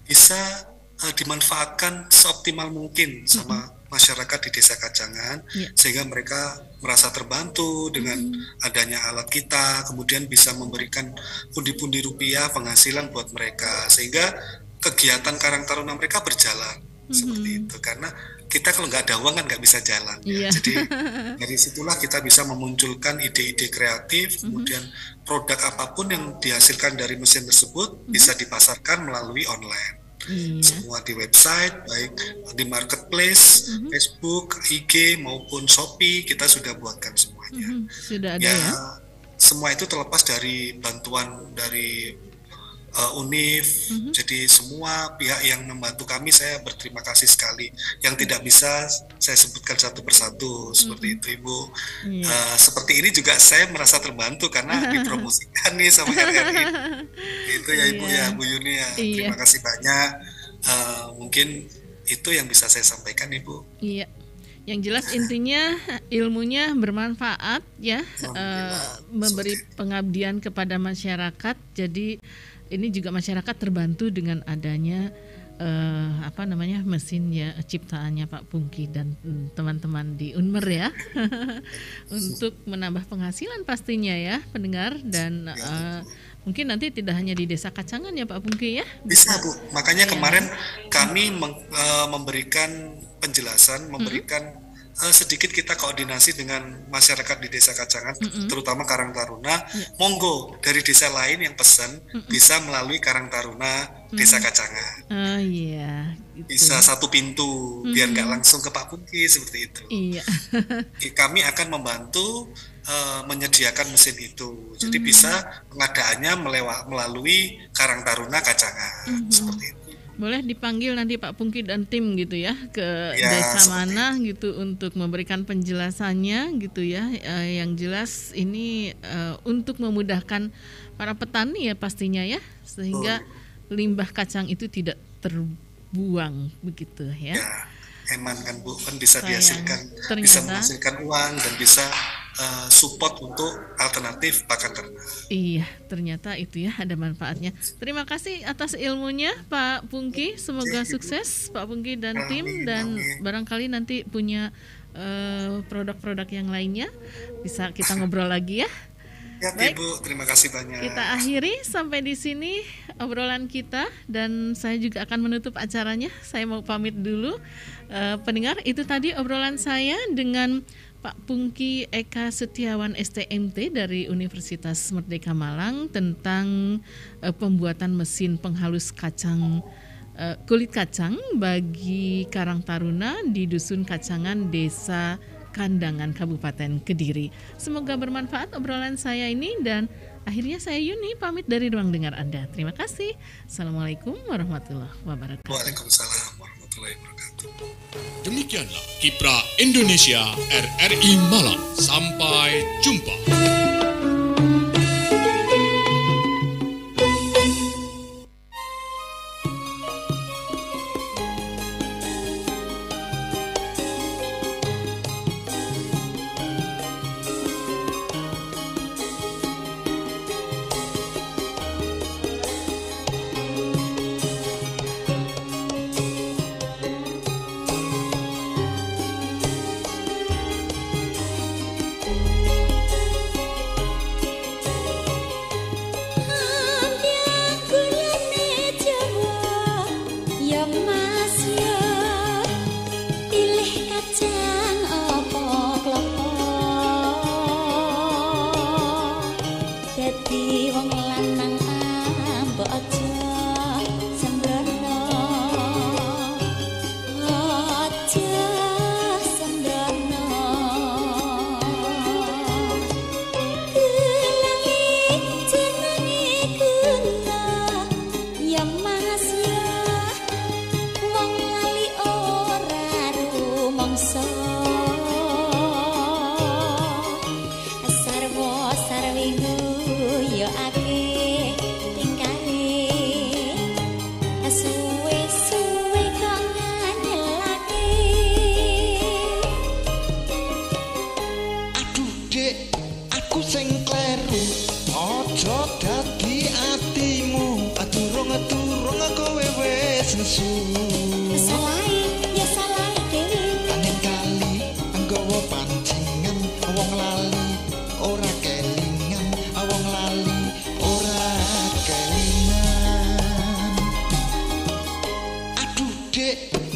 bisa dimanfaatkan seoptimal mungkin sama masyarakat di Desa Kajangan, sehingga mereka merasa terbantu dengan adanya alat kita, kemudian bisa memberikan pundi-pundi rupiah penghasilan buat mereka, sehingga kegiatan Karang Taruna mereka berjalan seperti itu. Karena kita kalau nggak ada uang kan nggak bisa jalan. Jadi dari situlah kita bisa memunculkan ide-ide kreatif, kemudian produk apapun yang dihasilkan dari mesin tersebut bisa dipasarkan melalui online. Semua di website, baik di marketplace, Facebook, IG maupun Shopee, kita sudah buatkan semuanya. Sudah ada ya? Semua itu terlepas dari bantuan dari UNIF, jadi semua pihak yang membantu kami saya berterima kasih sekali. Yang tidak bisa saya sebutkan satu persatu seperti itu Ibu. Seperti ini juga saya merasa terbantu karena dipromosikan nih sama RRI. Itu ya Ibu ya, Bu Yuni ya. Terima kasih banyak. Mungkin itu yang bisa saya sampaikan Ibu. Iya. Yang jelas intinya ilmunya bermanfaat ya, memberi pengabdian kepada masyarakat. Jadi ini juga masyarakat terbantu dengan adanya mesin ya ciptaannya Pak Pungki dan teman-teman di Unmer ya untuk menambah penghasilan pastinya ya pendengar, dan mungkin nanti tidak hanya di Desa Kacangan ya Pak Pungki ya. Bisa Bu, makanya kemarin kami memberikan penjelasan, memberikan sedikit kita koordinasi dengan masyarakat di Desa Kacangan, terutama Karang Taruna. Monggo dari desa lain yang pesan bisa melalui Karang Taruna Desa Kacangan. Gitu. Bisa satu pintu, biar nggak langsung ke Pak Pungki seperti itu. Iya. Kami akan membantu menyediakan mesin itu. Jadi bisa pengadaannya melalui Karang Taruna Kacangan seperti itu. Boleh dipanggil nanti Pak Pungki dan tim gitu ya ke desa mana gitu untuk memberikan penjelasannya gitu ya. Yang jelas ini untuk memudahkan para petani ya pastinya ya, sehingga limbah kacang itu tidak terbuang begitu ya. Eman kan Bu, kan bisa dihasilkan, bisa menghasilkan uang dan bisa support untuk alternatif pakan ternak. Iya, ternyata itu ya ada manfaatnya. Terima kasih atas ilmunya Pak Pungki. Semoga sukses Pak Pungki dan tim, dan barangkali nanti punya produk-produk yang lainnya bisa kita ngobrol lagi ya. Ya, baik. Ibu, terima kasih banyak. Kita akhiri sampai di sini obrolan kita, dan saya juga akan menutup acaranya. Saya mau pamit dulu. Pendengar, itu tadi obrolan saya dengan Pak Pungki Eka Setiawan STMT dari Universitas Merdeka Malang tentang pembuatan mesin penghalus kulit kacang bagi Karang Taruna di Dusun Kacangan, Desa Kandangan, Kabupaten Kediri. Semoga bermanfaat obrolan saya ini, dan akhirnya saya Yuni pamit dari ruang dengar Anda. Terima kasih. Assalamualaikum warahmatullahi wabarakatuh. Waalaikumsalam warahmatullahi wabarakatuh. Demikianlah Kiprah Indonesia RRI Malang. Sampai jumpa.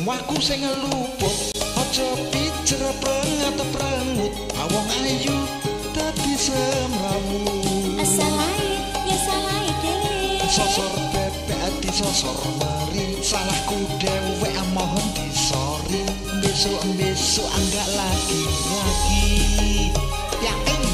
Waku sing ngeluput aja pijer prengat prengut awong ayu dadi semrawut Asalae ya salae dhewe sosor bebek disosor meri salahku dhewe mohon disori besok anggak lagi yakin